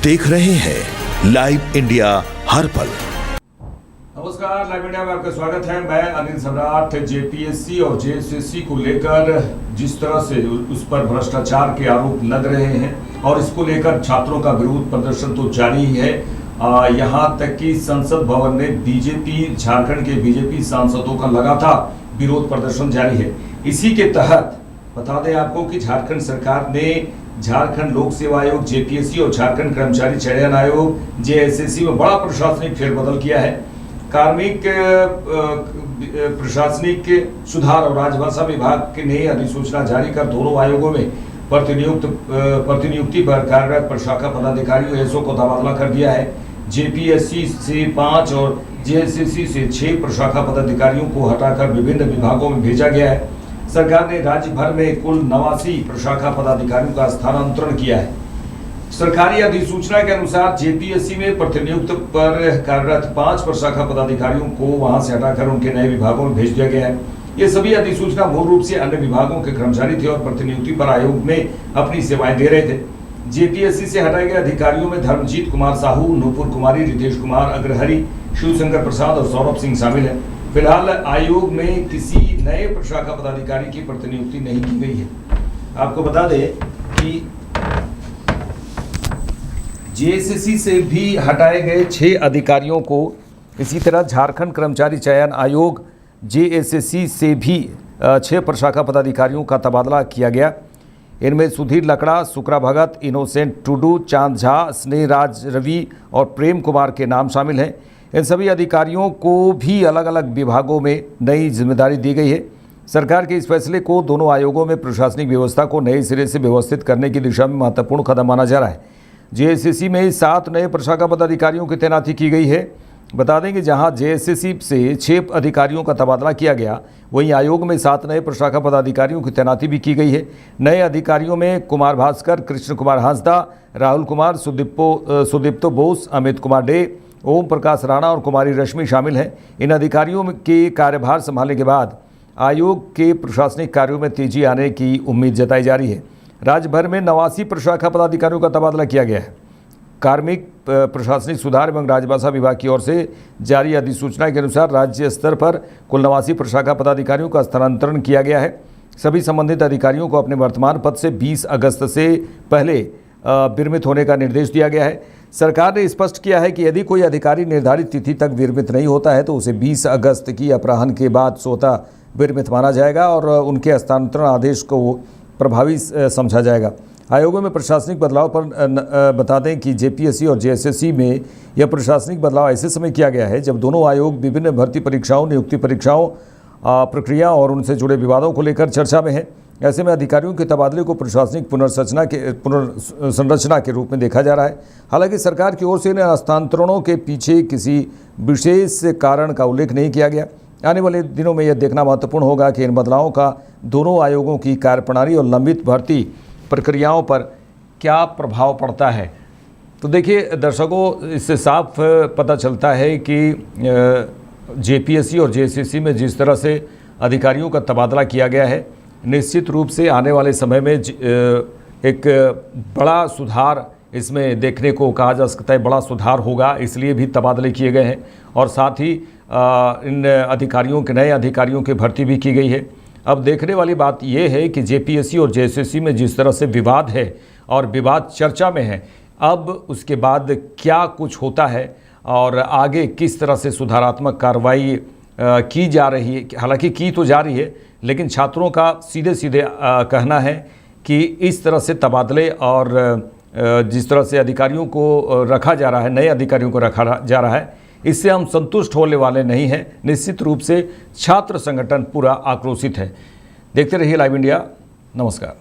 देख रहे हैं लाइव इंडिया हर पल। नमस्कार, लाइव इंडिया में आपका स्वागत है। मैं अनिल सम्राट। जेपीएससी और जेएसएससी को लेकर जिस तरह से उस पर भ्रष्टाचार के आरोप लग रहे हैं और इसको लेकर छात्रों का विरोध प्रदर्शन तो जारी ही है। यहाँ तक कि संसद भवन में बीजेपी, झारखंड के बीजेपी सांसदों का लगातार विरोध प्रदर्शन जारी है। इसी के तहत बता दें आपको कि झारखंड सरकार ने झारखंड लोक सेवा आयोग जेपीएससी और झारखंड कर्मचारी चयन आयोग जेएसएससी में बड़ा प्रशासनिक फेरबदल किया है। कार्मिक प्रशासनिक सुधार और राजभाषा विभाग ने अधिसूचना जारी कर दोनों आयोगों में प्रतिनियुक्ति पर कार्यरत प्रशाखा पदाधिकारियों एसओ को तबादला कर दिया है। जेपीएससी से 5 और जेएसएससी से 6 प्रशाखा पदाधिकारियों को हटाकर विभिन्न विभागों में भेजा गया है। सरकार ने राज्य भर में कुल 89 प्रशाखा पदाधिकारियों का स्थानांतरण किया है। सरकारी अधिसूचना के अनुसार जेपीएससी में प्रतिनियुक्त पर कार्यरत 5 प्रशाखा पदाधिकारियों को वहां से हटाकर उनके नए विभागों में भेज दिया गया है। ये सभी अधिसूचना मूल रूप से अन्य विभागों के कर्मचारी थे और प्रतिनियुक्ति पर आयोग में अपनी सेवाएं दे रहे थे। जेपीएससी से हटाए गए अधिकारियों में धर्मजीत कुमार साहू, नूपुर कुमारी, रितेश कुमार अग्रहरि, शिवशंकर प्रसाद और सौरभ सिंह शामिल है। फिलहाल आयोग में किसी नए प्रशाखा पदाधिकारी की प्रतिनियुक्ति नहीं की गई है। आपको बता दें कि जेएसएससी से भी हटाए गए 6 अधिकारियों को इसी तरह झारखंड कर्मचारी चयन आयोग जेएसएससी से भी 6 प्रशाखा पदाधिकारियों का तबादला किया गया। इनमें सुधीर लकड़ा, सुकरा भगत, इनोसेंट टुडू, चांद झा, स्नेहराज रवि और प्रेम कुमार के नाम शामिल हैं। इन सभी अधिकारियों को भी अलग अलग विभागों में नई जिम्मेदारी दी गई है। सरकार के इस फैसले को दोनों आयोगों में प्रशासनिक व्यवस्था को नए सिरे से व्यवस्थित करने की दिशा में महत्वपूर्ण कदम माना जा रहा है। जेएसएससी में 7 नए प्रशाखा पदाधिकारियों की तैनाती की गई है। बता दें कि जहां जेएसएससी से 6 अधिकारियों का तबादला किया गया, वहीं आयोग में 7 नए प्रशाखा पदाधिकारियों की तैनाती भी की गई है। नए अधिकारियों में कुमार भास्कर, कृष्ण कुमार हांसदा, राहुल कुमार, सुदीप्तो बोस, अमित कुमार डे, ओम प्रकाश राणा और कुमारी रश्मि शामिल हैं। इन अधिकारियों के कार्यभार संभालने के बाद आयोग के प्रशासनिक कार्यों में तेजी आने की उम्मीद जताई जा रही है। राज्य भर में 89 प्रशाखा पदाधिकारियों का तबादला किया गया है। कार्मिक प्रशासनिक सुधार एवं राजभाषा विभाग की ओर से जारी अधिसूचना के अनुसार राज्य स्तर पर कुल 89 प्रशाखा पदाधिकारियों का स्थानांतरण किया गया है। सभी संबंधित अधिकारियों को अपने वर्तमान पद से 20 अगस्त से पहले विरमित होने का निर्देश दिया गया है। सरकार ने स्पष्ट किया है कि यदि कोई अधिकारी निर्धारित तिथि तक विरमित नहीं होता है तो उसे 20 अगस्त की अपराह्न के बाद स्वतः विरमित माना जाएगा और उनके हस्तांतरण आदेश को प्रभावी समझा जाएगा। आयोगों में प्रशासनिक बदलाव पर बता दें कि जेपीएससी और जेएसएससी में यह प्रशासनिक बदलाव ऐसे समय किया गया है जब दोनों आयोग विभिन्न भर्ती परीक्षाओं, नियुक्ति परीक्षाओं, प्रक्रिया और उनसे जुड़े विवादों को लेकर चर्चा में है। ऐसे में अधिकारियों के तबादले को प्रशासनिक पुनर्संरचना के रूप में देखा जा रहा है। हालांकि सरकार की ओर से इन हस्तांतरणों के पीछे किसी विशेष कारण का उल्लेख नहीं किया गया। आने वाले दिनों में यह देखना महत्वपूर्ण होगा कि इन बदलावों का दोनों आयोगों की कार्यप्रणाली और लंबित भर्ती प्रक्रियाओं पर क्या प्रभाव पड़ता है। तो देखिए दर्शकों, इससे साफ पता चलता है कि जेपीएससी और जेएसएससी में जिस तरह से अधिकारियों का तबादला किया गया है, निश्चित रूप से आने वाले समय में एक बड़ा सुधार इसमें देखने को कहा जा सकता है। बड़ा सुधार होगा, इसलिए भी तबादले किए गए हैं और साथ ही इन अधिकारियों के, नए अधिकारियों की भर्ती भी की गई है। अब देखने वाली बात यह है कि जेपीएससी और जेएसएससी में जिस तरह से विवाद है और विवाद चर्चा में है, अब उसके बाद क्या कुछ होता है और आगे किस तरह से सुधारात्मक कार्रवाई की जा रही है। हालांकि की तो जा रही है, लेकिन छात्रों का सीधे सीधे कहना है कि इस तरह से तबादले और जिस तरह से अधिकारियों को रखा जा रहा है, नए अधिकारियों को रखा जा रहा है, इससे हम संतुष्ट होने वाले नहीं हैं। निश्चित रूप से छात्र संगठन पूरा आक्रोशित है। देखते रहिए लाइव इंडिया। नमस्कार।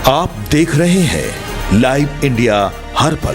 आप देख रहे हैं लाइव इंडिया हर पल।